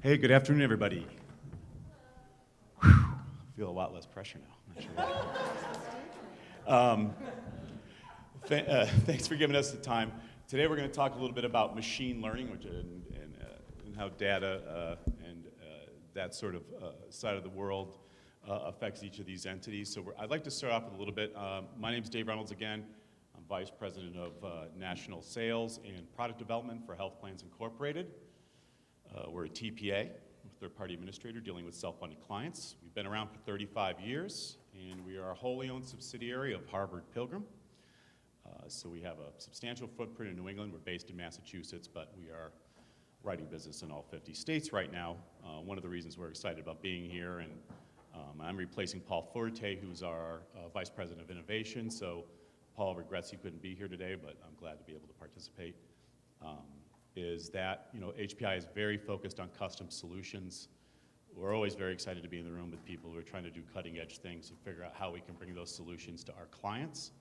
Hey, good afternoon, everybody. Whew, I feel a lot less pressure now. Not sure why. Thanks for giving us the time. Today we're going to talk a little bit about machine learning and how data and that sort of side of the world affects each of these entities. So I'd like to start off with a little bit. My name is Dave Reynolds again. I'm Vice President of National Sales and Product Development for Health Plans Incorporated. We're a TPA, third-party administrator dealing with self-funded clients. We've been around for 35 years, and we are a wholly owned subsidiary of Harvard Pilgrim. So we have a substantial footprint in New England. We're based in Massachusetts, but we are writing business in all 50 states right now. One of the reasons we're excited about being here, and I'm replacing Paul Forte, who's our Vice President of Innovation. So Paul regrets he couldn't be here today, but I'm glad to be able to participate. Is that, HPI is very focused on custom solutions. We're always very excited to be in the room with people who are trying to do cutting edge things and figure out how we can bring those solutions to our clients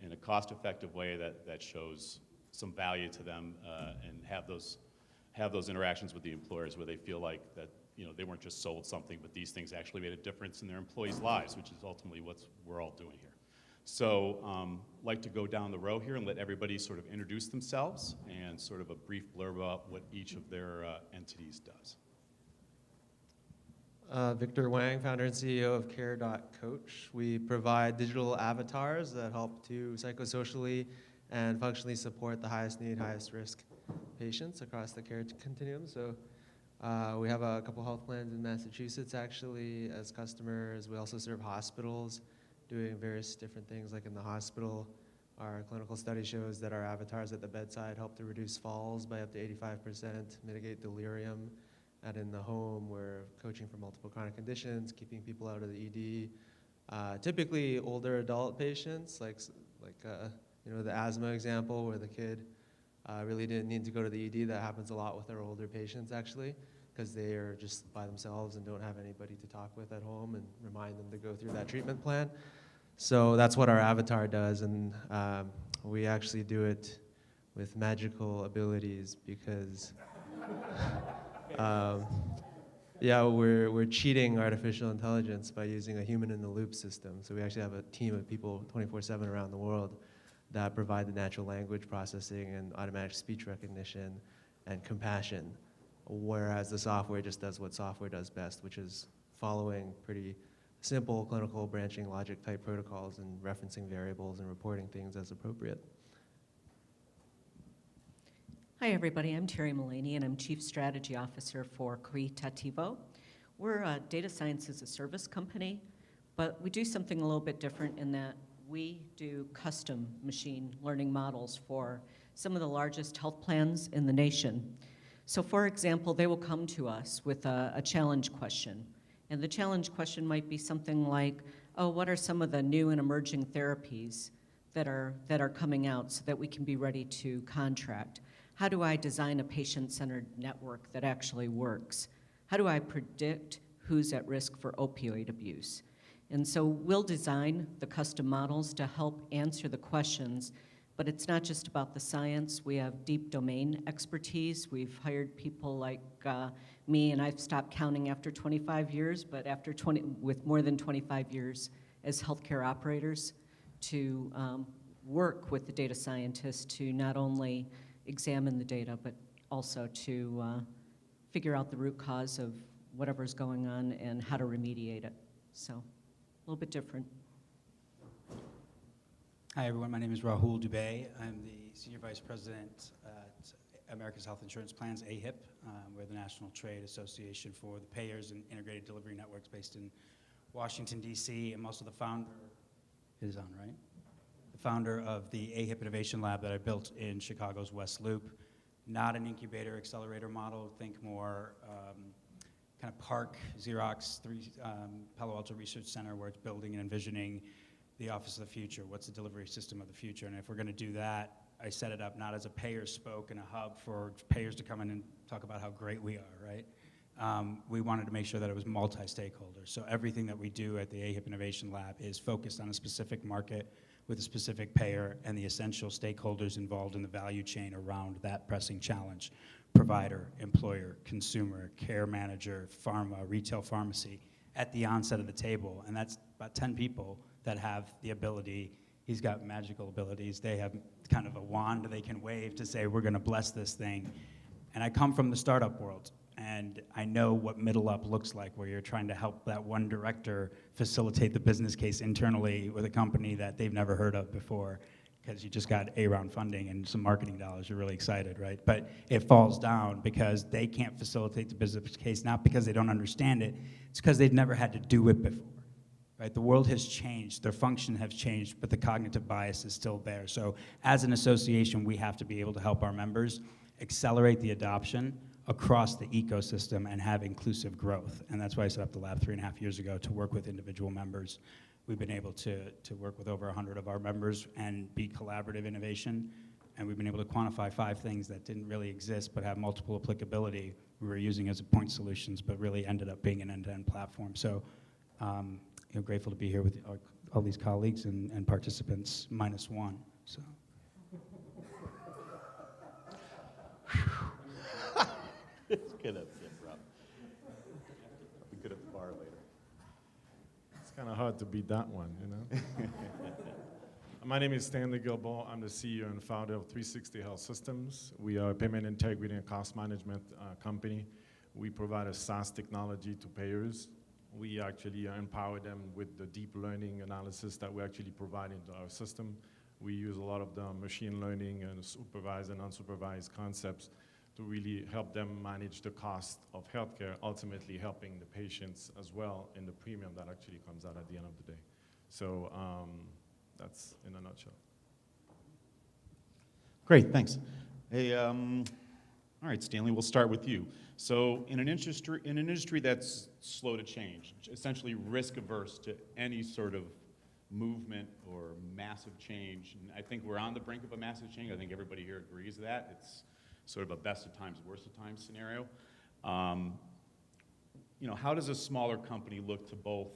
in a cost-effective way that shows some value to them and have those interactions with the employers where they feel like that they weren't just sold something, but these things actually made a difference in their employees' lives, which is ultimately what we're all doing here. So I'd like to go down the row here and let everybody sort of introduce themselves and sort of a brief blurb about what each of their entities does. Victor Wang, founder and CEO of CareCoach. We provide digital avatars that help to psychosocially and functionally support the highest need, highest risk patients across the care continuum. So we have a couple health plans in Massachusetts actually as customers. We also serve hospitals doing various different things like in the hospital. Our clinical study shows that our avatars at the bedside help to reduce falls by up to 85%, mitigate delirium. And in the home, we're coaching for multiple chronic conditions, keeping people out of the ED. Typically older adult patients, like the asthma example where the kid really didn't need to go to the ED. That happens a lot with our older patients actually, because they are just by themselves and don't have anybody to talk with at home and remind them to go through that treatment plan. So that's what our avatar does, and we actually do it with magical abilities because we're cheating artificial intelligence by using a human-in-the-loop system. So we actually have a team of people 24/7 around the world that provide the natural language processing and automatic speech recognition and compassion, whereas the software just does what software does best, which is following pretty simple clinical branching logic type protocols and referencing variables and reporting things as appropriate. Hi everybody, I'm Teri Mullaney and I'm Chief Strategy Officer for Cogitativo. We're a data science as a service company, but we do something a little bit different in that we do custom machine learning models for some of the largest health plans in the nation. So for example, they will come to us with a challenge question. And the challenge question might be something like, oh, what are some of the new and emerging therapies that are coming out so that we can be ready to contract? How do I design a patient-centered network that actually works? How do I predict who's at risk for opioid abuse? And so we'll design the custom models to help answer the questions, but it's not just about the science. We have deep domain expertise. We've hired people like me, and I've stopped counting after 25 years, but with more than 25 years as healthcare operators to work with the data scientists to not only examine the data, but also to figure out the root cause of whatever's going on and how to remediate it. So a little bit different. Hi everyone, my name is Rahul Dubey. I'm the Senior Vice President at America's Health Insurance Plans, AHIP. We're the National Trade Association for the Payers and Integrated Delivery Networks based in Washington, D.C. I'm also the founder, it is on, right? The founder of the AHIP Innovation Lab that I built in Chicago's West Loop. Not an incubator accelerator model, think more kind of Park, Xerox, Palo Alto Research Center where it's building and envisioning the office of the future. What's the delivery system of the future? And if we're going to do that, I set it up not as a payer spoke and a hub for payers to come in and talk about how great we are, right? We wanted to make sure that it was multi-stakeholder. So everything that we do at the AHIP Innovation Lab is focused on a specific market, with a specific payer and the essential stakeholders involved in the value chain around that pressing challenge: provider, employer, consumer, care manager, pharma, retail pharmacy, at the onset of the table. And that's about 10 people that have the ability. He's got magical abilities. They have kind of a wand they can wave to say, we're going to bless this thing. And I come from the startup world, and I know what middle up looks like, where you're trying to help that one director facilitate the business case internally with a company that they've never heard of before, because you just got A-round funding and some marketing dollars. You're really excited, right? But it falls down because they can't facilitate the business case, not because they don't understand it. It's because they've never had to do it before. Right? The world has changed, their function has changed, but the cognitive bias is still there. So as an association, we have to be able to help our members accelerate the adoption across the ecosystem and have inclusive growth. And that's why I set up the lab 3.5 years ago to work with individual members. We've been able to work with over 100 of our members and be collaborative innovation. And we've been able to quantify 5 things that didn't really exist but have multiple applicability. We were using as point solutions, but really ended up being an end-to-end platform. So grateful to be here with all these colleagues and participants, -1. So. It's gonna get rough. Be good at the bar later. It's kind of hard to beat that one, you know? My name is Stanley Guilbaud. I'm the CEO and founder of 360 Health Systems. We are a payment integrity and cost management company. We provide a SaaS technology to payers. We actually empower them with the deep learning analysis that we actually provide into our system. We use a lot of the machine learning and supervised and unsupervised concepts to really help them manage the cost of healthcare, ultimately helping the patients as well in the premium that actually comes out at the end of the day. So that's in a nutshell. Great, thanks. Hey, all right, Stanley, we'll start with you. So in an industry that's slow to change, essentially risk averse to any sort of movement or massive change, and I think we're on the brink of a massive change. I think everybody here agrees that. It's sort of a best of times, worst of times scenario. How does a smaller company look to both,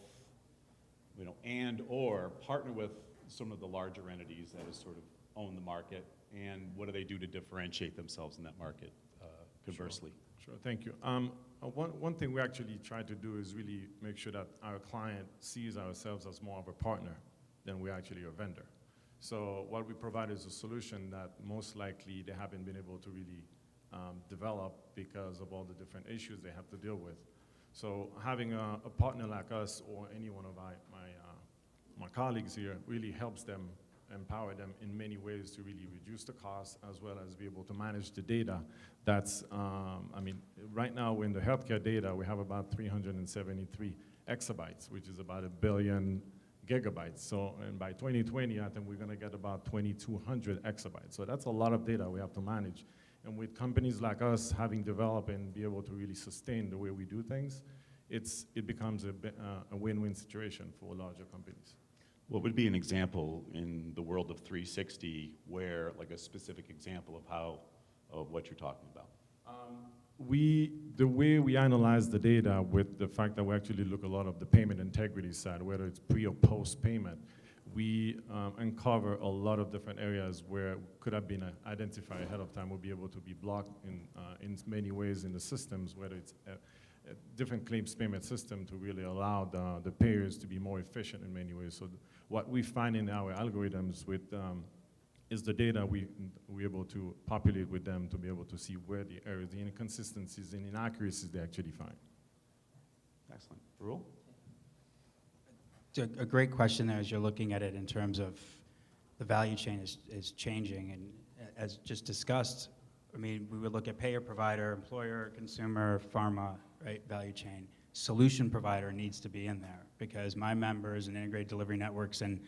and or partner with some of the larger entities that has sort of own the market, and what do they do to differentiate themselves in that market, conversely? Sure, thank you. One thing we actually try to do is really make sure that our client sees ourselves as more of a partner than we're actually a vendor. So what we provide is a solution that most likely they haven't been able to really develop because of all the different issues they have to deal with. So having a partner like us or any one of my colleagues here really helps them, empower them in many ways to really reduce the cost as well as be able to manage the data. That's, right now in the healthcare data, we have about 373 exabytes, which is about 1 billion gigabytes. So, and by 2020, I think we're gonna get about 2,200 exabytes. So that's a lot of data we have to manage. And with companies like us having developed and be able to really sustain the way we do things, it becomes a win-win situation for larger companies. What would be an example in the world of 360 where, like a specific example of what you're talking about? The way we analyze the data with the fact that we actually look a lot of the payment integrity side, whether it's pre or post payment, we uncover a lot of different areas where could have been identified ahead of time will be able to be blocked in many ways in the systems, whether it's a different claims payment system to really allow the payers to be more efficient in many ways. So what we find in our algorithms with is the data we're able to populate with them to be able to see where the errors, the inconsistencies and inaccuracies they actually find. Excellent. Rahul? A great question there as you're looking at it in terms of the value chain is changing. And as just discussed, we would look at payer, provider, employer, consumer, pharma, right, value chain. Solution provider needs to be in there because my members and integrated delivery networks and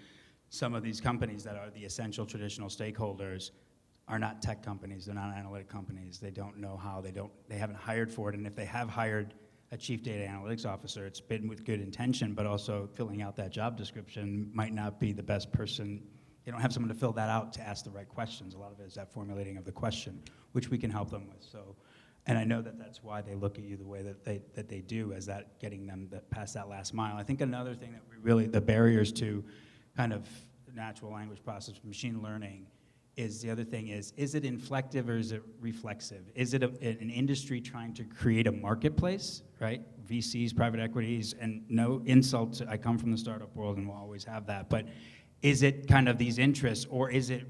some of these companies that are the essential traditional stakeholders are not tech companies, they're not analytic companies. They don't know how, they haven't hired for it. And if they have hired a chief data analytics officer, it's been with good intention, but also filling out that job description might not be the best person. They don't have someone to fill that out to ask the right questions. A lot of it is that formulating of the question, which we can help them with. So, and I know that that's why they look at you the way that they do, as that getting them past that last mile. I think another thing that the barriers to kind of natural language processing, machine learning, is the other thing is it inflective or is it reflexive? Is it an industry trying to create a marketplace, right? VCs, private equities, and no insult to, I come from the startup world and will always have that, but is it kind of these interests, or is it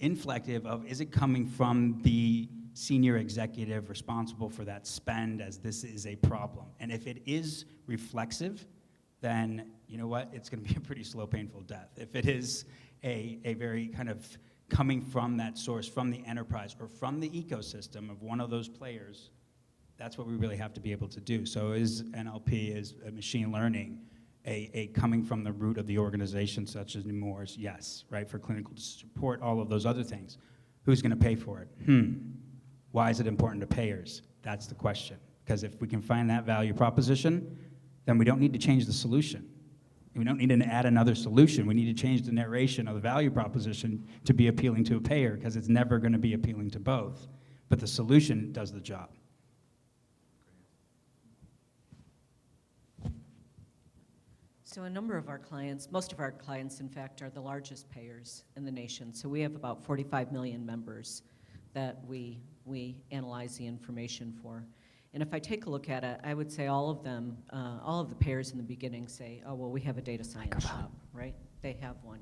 inflective of, is it coming from the senior executive responsible for that spend as this is a problem? And if it is reflexive, then you know what? It's going to be a pretty slow, painful death. If it is a very kind of coming from that source, from the enterprise or from the ecosystem of one of those players, that's what we really have to be able to do. So is NLP, is machine learning, a coming from the root of the organization, such as Nemours? Yes, right, for clinical support, all of those other things. Who's going to pay for it? Why is it important to payers? That's the question. Because if we can find that value proposition, then we don't need to change the solution. We don't need to add another solution. We need to change the narration of the value proposition to be appealing to a payer, because it's never going to be appealing to both. But the solution does the job. So a number of our clients, most of our clients, in fact, are the largest payers in the nation. So we have about 45 million members that we analyze the information for. And if I take a look at it, I would say all of them, all of the payers in the beginning say, oh, well, we have a data science shop, right? They have one.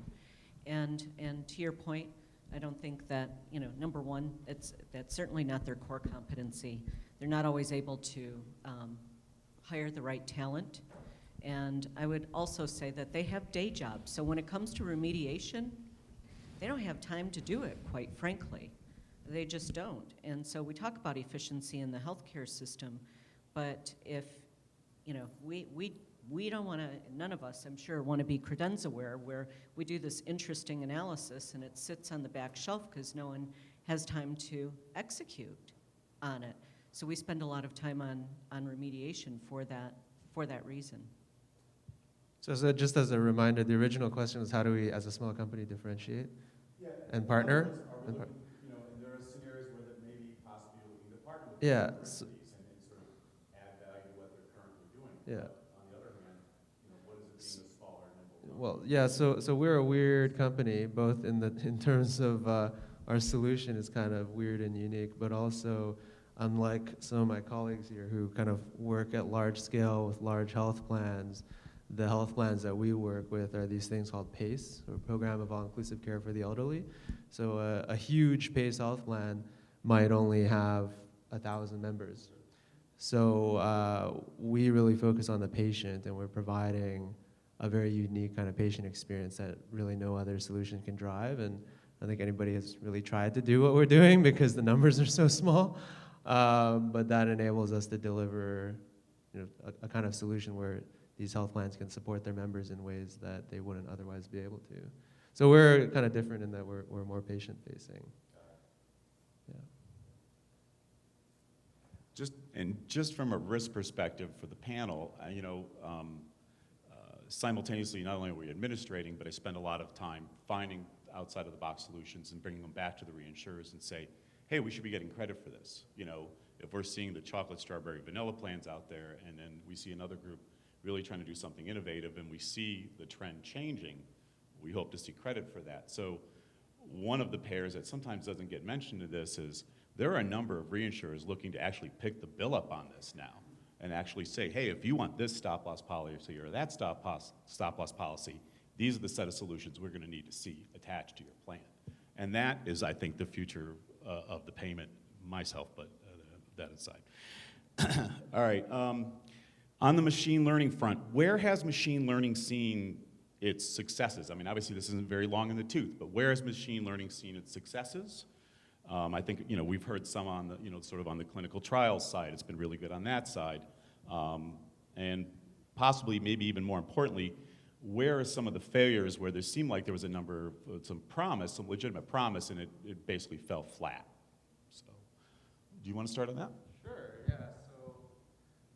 And to your point, I don't think that, number one, that's certainly not their core competency. They're not always able to hire the right talent. And I would also say that they have day jobs. So when it comes to remediation, they don't have time to do it, quite frankly. They just don't. And so we talk about efficiency in the healthcare system, but if, we don't want to, none of us, I'm sure, want to be credenza-ware, where we do this interesting analysis and it sits on the back shelf because no one has time to execute on it. So we spend a lot of time on remediation for that reason. So just as a reminder, the original question was, how do we, as a small company, differentiate and partner? And there are scenarios where that maybe possibly you're looking to partner with Yeah. and sort of add value to what they're currently doing. Yeah. But on the other hand, what is it being a smaller, nimble? Well, yeah. So we're a weird company, both in terms of our solution is kind of weird and unique, but also, unlike some of my colleagues here who kind of work at large scale with large health plans, the health plans that we work with are these things called PACE, or Program of All-Inclusive Care for the Elderly. So a huge PACE health plan might only have 1,000 members. So we really focus on the patient, and we're providing a very unique kind of patient experience that really no other solution can drive. And I don't think anybody has really tried to do what we're doing because the numbers are so small. But that enables us to deliver a kind of solution where these health plans can support their members in ways that they wouldn't otherwise be able to. So we're kind of different in that we're more patient-facing. Yeah. Just from a risk perspective for the panel, simultaneously, not only are we administrating, but I spend a lot of time finding outside of the box solutions and bringing them back to the reinsurers and say, hey, we should be getting credit for this. If we're seeing the chocolate, strawberry, vanilla plans out there, and then we see another group really trying to do something innovative, and we see the trend changing, we hope to see credit for that. So one of the pairs that sometimes doesn't get mentioned in this is there are a number of reinsurers looking to actually pick the bill up on this now and actually say, hey, if you want this stop-loss policy or that stop-loss policy, these are the set of solutions we're going to need to see attached to your plan. And that is, I think, the future of the payment myself, but that aside. All right. On the machine learning front, where has machine learning seen its successes? I mean, obviously this isn't very long in the tooth, but where has machine learning seen its successes? I think we've heard some on the sort of on the clinical trials side. It's been really good on that side, and possibly maybe even more importantly, where are some of the failures where there seemed like there was a number of some legitimate promise, and it basically fell flat? So, do you want to start on that? Sure. Yeah.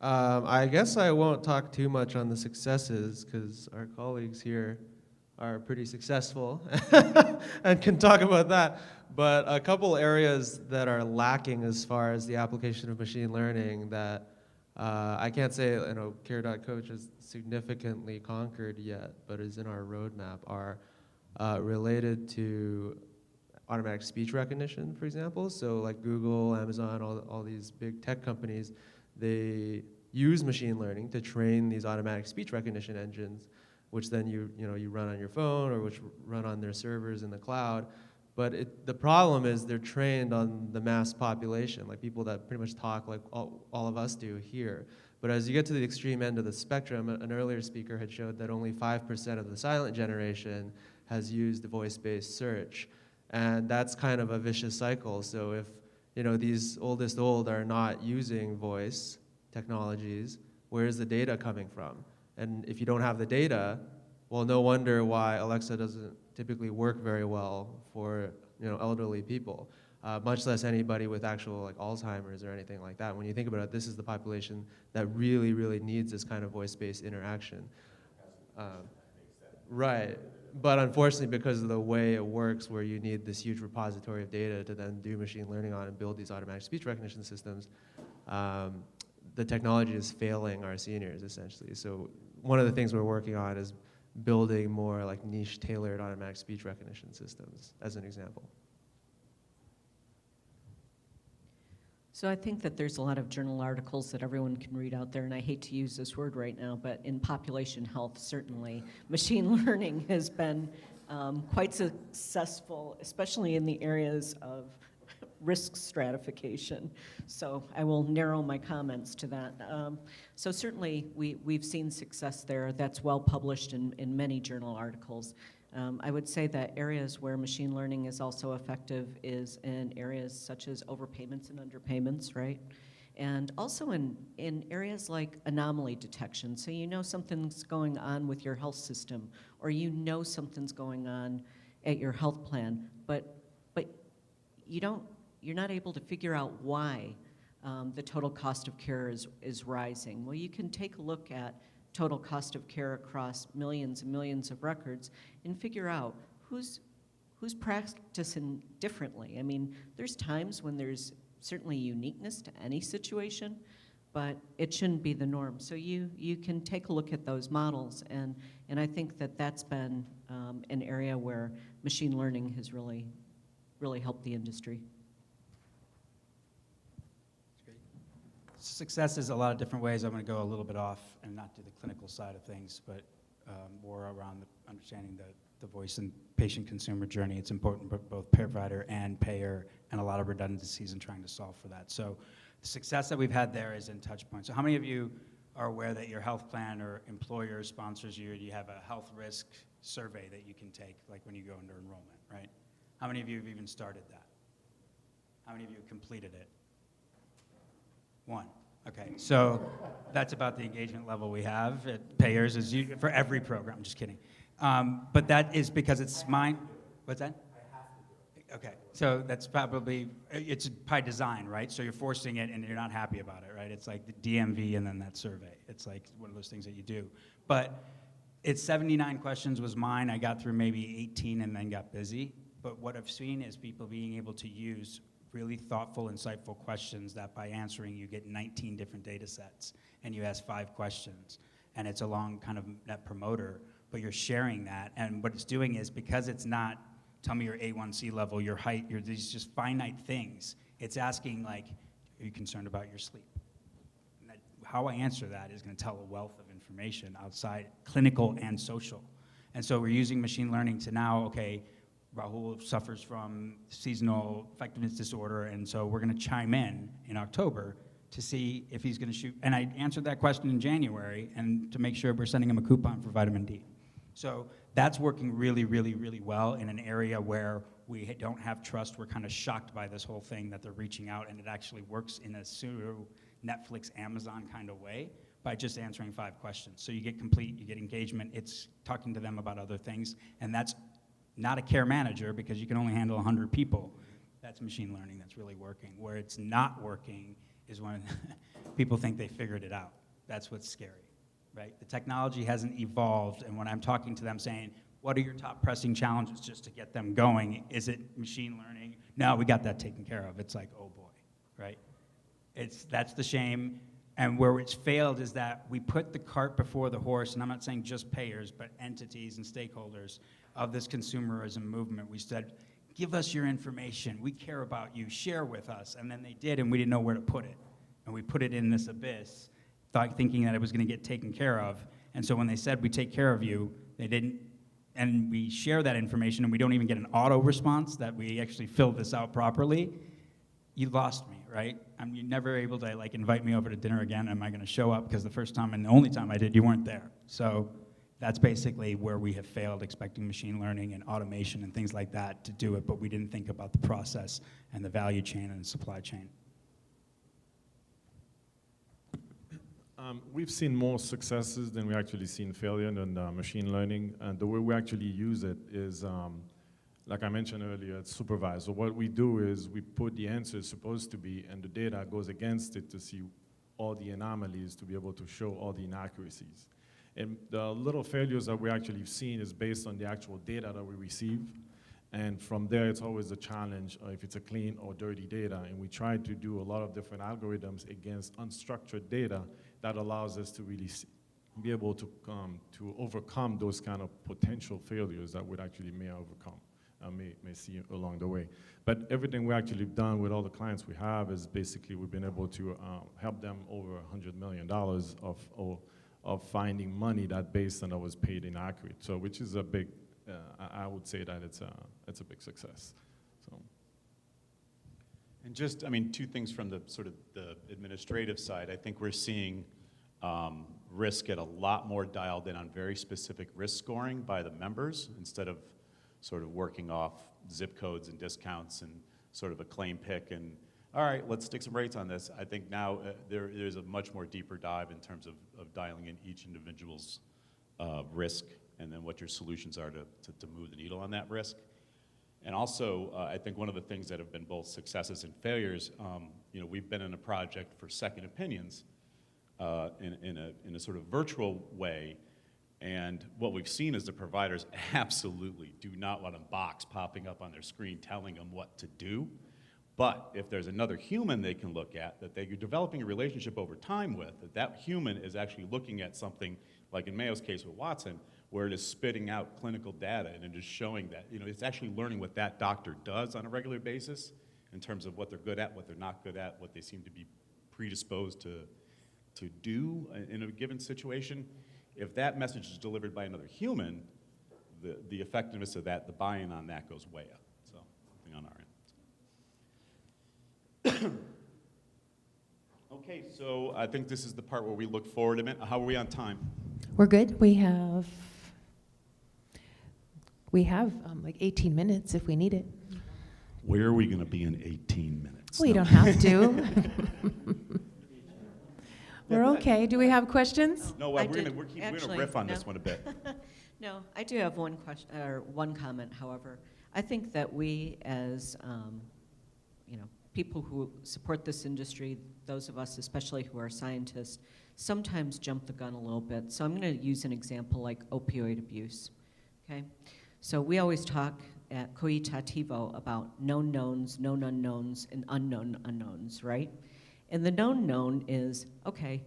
I guess I won't talk too much on the successes because our colleagues here are pretty successful and can talk about that. But a couple areas that are lacking as far as the application of machine learning that I can't say Care.Coach has significantly conquered yet, but is in our roadmap are related to automatic speech recognition, for example. So like Google, Amazon, all these big tech companies, they use machine learning to train these automatic speech recognition engines, which then you run on your phone or which run on their servers in the cloud. But the problem is they're trained on the mass population, like people that pretty much talk like all of us do here. But as you get to the extreme end of the spectrum, an earlier speaker had showed that only 5% of the silent generation has used voice-based search. And that's kind of a vicious cycle. So if these oldest old are not using voice technologies, where's the data coming from? And if you don't have the data, well, no wonder why Alexa doesn't typically work very well for elderly people, much less anybody with actual like Alzheimer's or anything like that. When you think about it, this is the population that really, really needs this kind of voice-based interaction. Right, but unfortunately, because of the way it works, where you need this huge repository of data to then do machine learning on and build these automatic speech recognition systems, the technology is failing our seniors, essentially. So one of the things we're working on is building more like niche tailored automatic speech recognition systems, as an example. So I think that there's a lot of journal articles that everyone can read out there, and I hate to use this word right now, but in population health, certainly, machine learning has been quite successful, especially in the areas of risk stratification. So I will narrow my comments to that. So certainly we've seen success there. That's well published in many journal articles. I would say that areas where machine learning is also effective is in areas such as overpayments and underpayments, right? And also in areas like anomaly detection. So something's going on with your health system, or something's going on at your health plan, but you're not able to figure out why the total cost of care is rising. Well, you can take a look at total cost of care across millions and millions of records and figure out who's practicing differently. I mean, there's times when there's certainly uniqueness to any situation, but it shouldn't be the norm. So you can take a look at those models, and I think that's been an area where machine learning has really helped the industry. Success is a lot of different ways. I'm going to go a little bit off and not do the clinical side of things, but more around understanding the voice and patient-consumer journey. It's important for both provider and payer, and a lot of redundancies in trying to solve for that. So the success that we've had there is in touchpoints. So how many of you are aware that your health plan or employer sponsors you, and you have a health risk survey that you can take, like when you go under enrollment, right? How many of you have even started that? How many of you have completed it? One. Okay, so that's about the engagement level we have at payers for every program. Just kidding. But that is because it's mine. What's that? I have to do it. Okay, so that's it's by design, right? So you're forcing it and you're not happy about it, right? It's like the DMV and then that survey. It's like one of those things that you do. But it's 79 questions was mine. I got through maybe 18 and then got busy. But what I've seen is people being able to use really thoughtful, insightful questions that by answering you get 19 different data sets and you ask 5 questions. And it's a long kind of net promoter, but you're sharing that. And what it's doing is, because it's not, tell me your A1C level, your height, these just finite things, it's asking like, are you concerned about your sleep? And how I answer that is going to tell a wealth of information outside clinical and social. And so we're using machine learning to now, okay, Rahul suffers from seasonal effectiveness disorder, and so we're going to chime in October to see if he's going to shoot. And I answered that question in January, and to make sure we're sending him a coupon for vitamin D. So that's working really, really, really well in an area where we don't have trust. We're kind of shocked by this whole thing that they're reaching out, and it actually works in a pseudo Netflix, Amazon kind of way by just answering 5 questions. So you get complete, you get engagement. It's talking to them about other things, and that's not a care manager, because you can only handle 100 people. That's machine learning that's really working. Where it's not working is when people think they figured it out. That's what's scary, right? The technology hasn't evolved, and when I'm talking to them saying, what are your top pressing challenges just to get them going? Is it machine learning? No, we got that taken care of. It's like, oh boy, right? That's the shame. And where it's failed is that we put the cart before the horse, and I'm not saying just payers, but entities and stakeholders of this consumerism movement. We said, give us your information. We care about you. Share with us. And then they did, and we didn't know where to put it. And we put it in this abyss, thinking that it was going to get taken care of. And so when they said, we take care of you, they didn't. And we share that information, and we don't even get an auto response that we actually filled this out properly. You lost me, right? You're never able to like invite me over to dinner again. Am I going to show up? Because the first time and the only time I did, you weren't there. So that's basically where we have failed, expecting machine learning and automation and things like that to do it, but we didn't think about the process and the value chain and the supply chain. We've seen more successes than we actually seen failure in machine learning, and the way we actually use it is, like I mentioned earlier, it's supervised. So what we do is we put the answer it's supposed to be, and the data goes against it to see all the anomalies, to be able to show all the inaccuracies. And the little failures that we actually have seen is based on the actual data that we receive. And from there, it's always a challenge if it's a clean or dirty data. And we try to do a lot of different algorithms against unstructured data that allows us to really be able to overcome those kind of potential failures that would actually may see along the way. But everything we actually have done with all the clients we have is basically we've been able to help them over $100 million of finding money that based on that was paid inaccurate. So which is a big, I would say that it's a big success. So. And just, I mean, two things from the sort of the administrative side. I think we're seeing risk get a lot more dialed in on very specific risk scoring by the members instead of sort of working off zip codes and discounts and sort of a claim pick and, all right, let's stick some rates on this. I think now there's a much more deeper dive in terms of dialing in each individual's risk and then what your solutions are to move the needle on that risk. And also, I think one of the things that have been both successes and failures, we've been in a project for second opinions in a sort of virtual way, and what we've seen is the providers absolutely do not want a box popping up on their screen telling them what to do. But if there's another human they can look at that they're developing a relationship over time with, that human is actually looking at something, like in Mayo's case with Watson, where it is spitting out clinical data and it is showing that, it's actually learning what that doctor does on a regular basis in terms of what they're good at, what they're not good at, what they seem to be predisposed to do in a given situation. If that message is delivered by another human, the effectiveness of that, the buy-in on that goes way up. So, something on our end. Okay, so I think this is the part where we look forward a minute. How are we on time? We're good. We have like 18 minutes if we need it. Where are we going to be in 18 minutes? We don't have to. We're okay. Do we have questions? No, we're going to riff on this one a bit. No, I do have one question or one comment. However, I think that we, as people who support this industry, those of us especially who are scientists, sometimes jump the gun a little bit. So I'm going to use an example like opioid abuse. Okay, so we always talk at Cogitativo about known knowns, known unknowns, and unknown unknowns, right? And the known is, okay,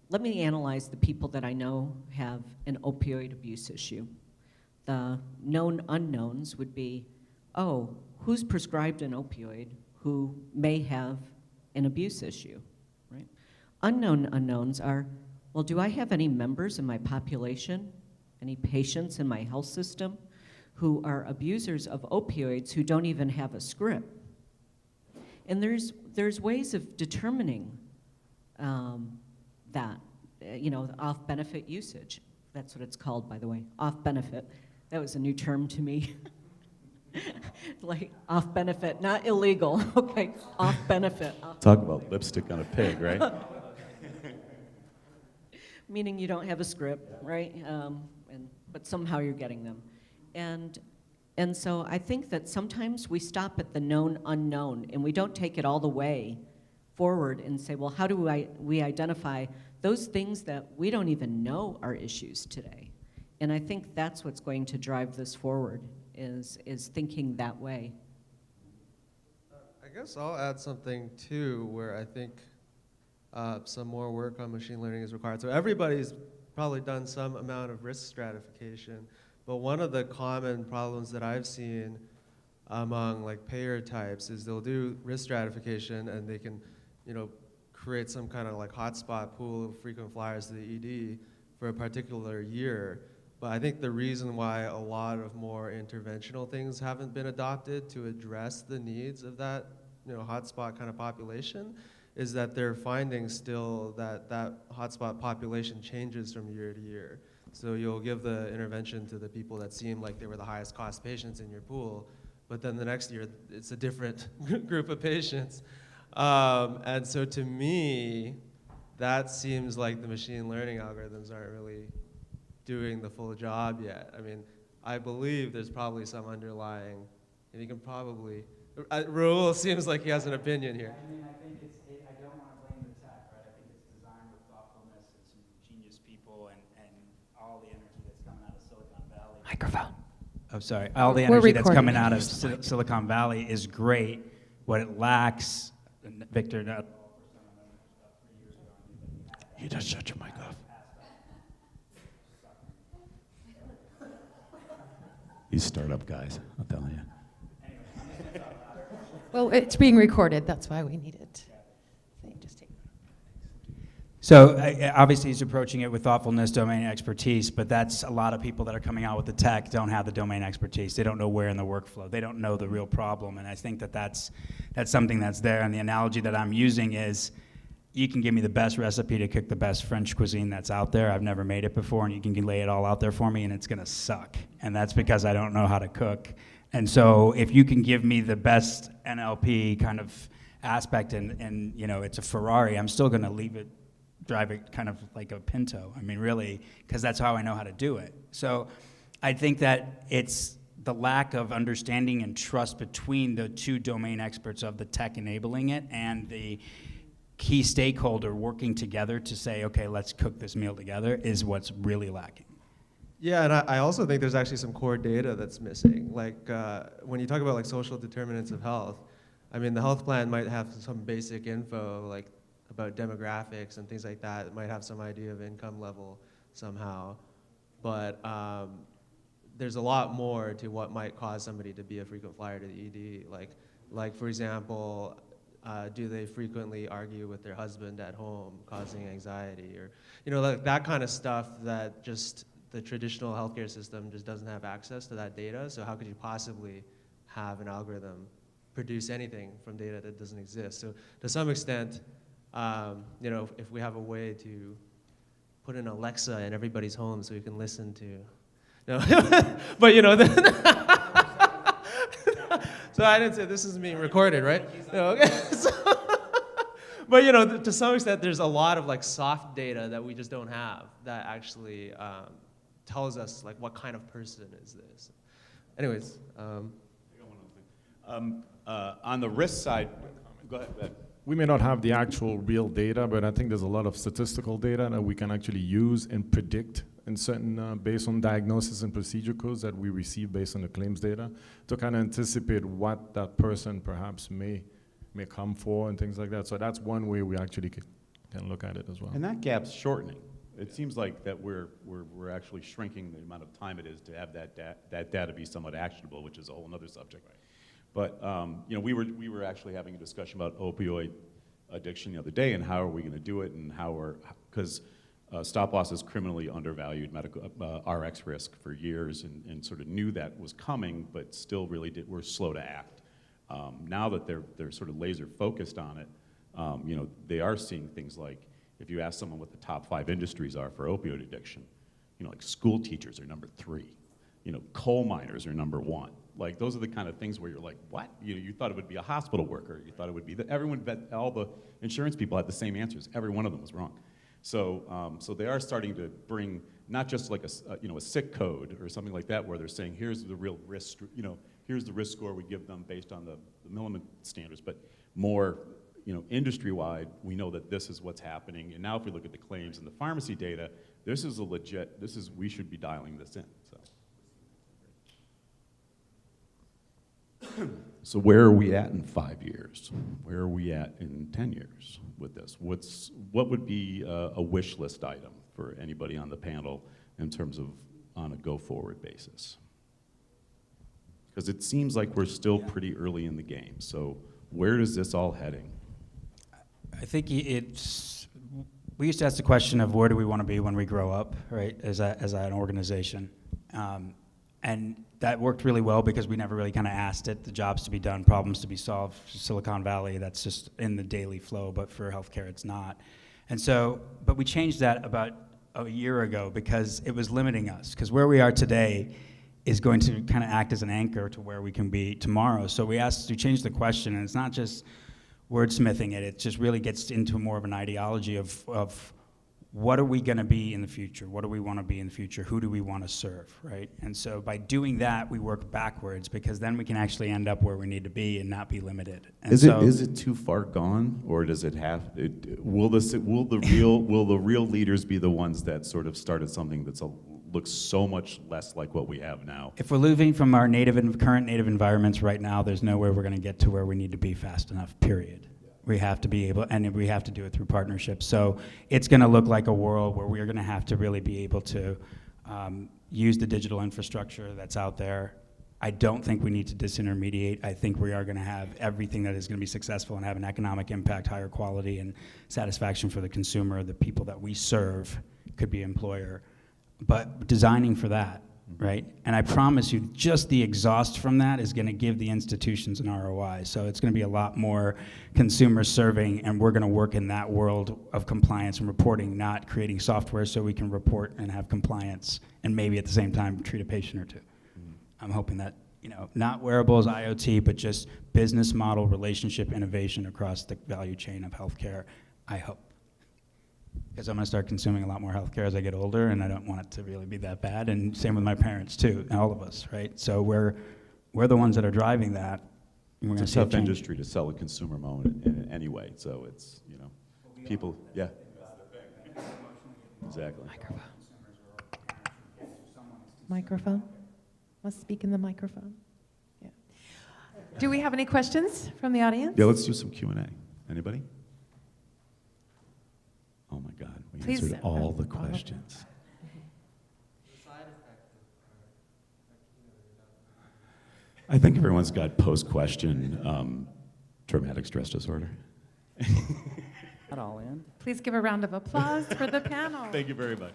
let me analyze the people that I know have an opioid abuse issue. The known unknowns would be, oh, who's prescribed an opioid who may have an abuse issue, right? Unknown unknowns are, well, do I have any members in my population, any patients in my health system who are abusers of opioids who don't even have a script? And there's ways of determining that, the off-benefit usage. That's what it's called, by the way, off-benefit. That was a new term to me. Like off-benefit, not illegal, okay, off-benefit. Talk about lipstick on a pig, right? Meaning you don't have a script, right? But somehow you're getting them. And so I think that sometimes we stop at the known unknown and we don't take it all the way forward and say, well, how do we identify those things that we don't even know are issues today? And I think that's what's going to drive this forward, is thinking that way. I guess I'll add something too, where I think some more work on machine learning is required. So everybody's probably done some amount of risk stratification, but one of the common problems that I've seen among like payer types is they'll do risk stratification and they can, create some kind of like hotspot pool of frequent flyers to the ED for a particular year. But I think the reason why a lot of more interventional things haven't been adopted to address the needs of that, hotspot kind of population is that they're finding still that that hotspot population changes from year to year. So you'll give the intervention to the people that seem like they were the highest cost patients in your pool, but then the next year it's a different group of patients. And so to me, that seems like the machine learning algorithms aren't really doing the full job yet. I mean, I believe there's probably some underlying, and you can probably, Rahul seems like he has an opinion here. I mean, I think I don't want to blame the tech, right? I think it's designed with thoughtfulness and some genius people and all the energy that's coming out of Silicon Valley. Microphone. Oh, sorry. All the We're energy that's recording. coming out of Silicon Valley is great. What it lacks, Victor, You just shut your mic off. These startup guys, I'm telling you. Well, it's being recorded, that's why we need it. So you just take. So obviously he's approaching it with thoughtfulness, domain expertise, but that's a lot of people that are coming out with the tech don't have the domain expertise. They don't know where in the workflow. They don't know the real problem, and I think that's something that's there. And the analogy that I'm using is, you can give me the best recipe to cook the best French cuisine that's out there. I've never made it before, and you can lay it all out there for me, and it's gonna suck. And that's because I don't know how to cook. And so if you can give me the best NLP kind of aspect and it's a Ferrari, I'm still gonna drive it kind of like a Pinto. I mean, really, because that's how I know how to do it. So I think that it's the lack of understanding and trust between the two domain experts of the tech enabling it and the key stakeholder working together to say, okay, let's cook this meal together is what's really lacking. Yeah, and I also think there's actually some core data that's missing. Like when you talk about like social determinants of health, I mean, the health plan might have some basic info like about demographics and things like that. It might have some idea of income level somehow, but there's a lot more to what might cause somebody to be a frequent flyer to the ED. Like for example, do they frequently argue with their husband at home, causing anxiety, or like that kind of stuff that just the traditional healthcare system just doesn't have access to that data. So how could you possibly have an algorithm produce anything from data that doesn't exist? So to some extent, if we have a way to put an Alexa in everybody's home so you can listen to, but so I didn't say this is being recorded, right? No, okay. But to some extent, there's a lot of like soft data that we just don't have that actually tells us like what kind of person is this. Anyways, I got one other thing. On the risk side, go ahead. We may not have the actual real data, but I think there's a lot of statistical data that we can actually use and predict in certain, based on diagnosis and procedure codes that we receive based on the claims data, to kind of anticipate what that person perhaps may come for and things like that. So that's one way we actually can look at it as well. And that gap's shortening. It seems like that we're actually shrinking the amount of time it is to have that data be somewhat actionable, which is a whole other subject. Right. But we were actually having a discussion about opioid addiction the other day and how are we going to do it and because stop loss has criminally undervalued medical RX risk for years and sort of knew that was coming, but still really were slow to act. Now that they're sort of laser focused on it, they are seeing things like, if you ask someone what the top 5 industries are for opioid addiction, like school teachers are number 3, coal miners are number 1. Like those are the kind of things where you're like, what? You thought it would be a hospital worker. You thought it would be all the insurance people had the same answers. Every one of them was wrong. So they are starting to bring not just like a sick code or something like that, where they're saying here's the real risk, here's the risk score we give them based on the Mullaney standards, but more, industry-wide, we know that this is what's happening. And now if we look at the claims and the pharmacy data, we should be dialing this in. So. So where are we at in 5 years? Where are we at in 10 years with this? What would be a wish list item for anybody on the panel in terms of on a go-forward basis? Because it seems like we're still pretty early in the game. So where is this all heading? I think we used to ask the question of where do we want to be when we grow up, right, as an organization. And that worked really well because we never really kind of asked it, the jobs to be done, problems to be solved. Silicon Valley, that's just in the daily flow, but for healthcare, it's not. And so, but we changed that about a year ago because it was limiting us, because where we are today is going to kind of act as an anchor to where we can be tomorrow. So we changed the question, and it's not just wordsmithing it, it just really gets into more of an ideology of what are we going to be in the future? What do we want to be in the future? Who do we want to serve, right? And so by doing that, we work backwards because then we can actually end up where we need to be and not be limited. And Is it too far gone, or does it have? Will the real leaders be the ones that sort of started something that's looks so much less like what we have now? If we're moving from our current native environments right now, there's no way we're going to get to where we need to be fast enough, period. We have to be able, and we have to do it through partnerships. So it's going to look like a world where we're going to have to really be able to use the digital infrastructure that's out there. I don't think we need to disintermediate. I think we are going to have everything that is going to be successful and have an economic impact, higher quality, and satisfaction for the consumer, the people that we serve, could be employer. But designing for that, right? And I promise you, just the exhaust from that is going to give the institutions an ROI. So it's going to be a lot more consumer serving, and we're going to work in that world of compliance and reporting, not creating software so we can report and have compliance and maybe at the same time treat a patient or two. I'm hoping that, not wearables, IoT, but just business model, relationship, innovation across the value chain of healthcare, I hope. Because I'm going to start consuming a lot more healthcare as I get older, and I don't want it to really be that bad. And same with my parents too, and all of us, right? So we're the ones that are driving that. And we're going to It's see a a tough change. industry to sell a consumer moment in anyway. So it's people, yeah. Exactly. Microphone? Must speak in the microphone. Yeah. Do we have any questions from the audience? Yeah, let's do some Q&A. Anybody? Oh my God, we Please, answered all the all of them. questions. I think everyone's got post-question traumatic stress disorder. Not all in. Please give a round of applause for the panel. Thank you very much.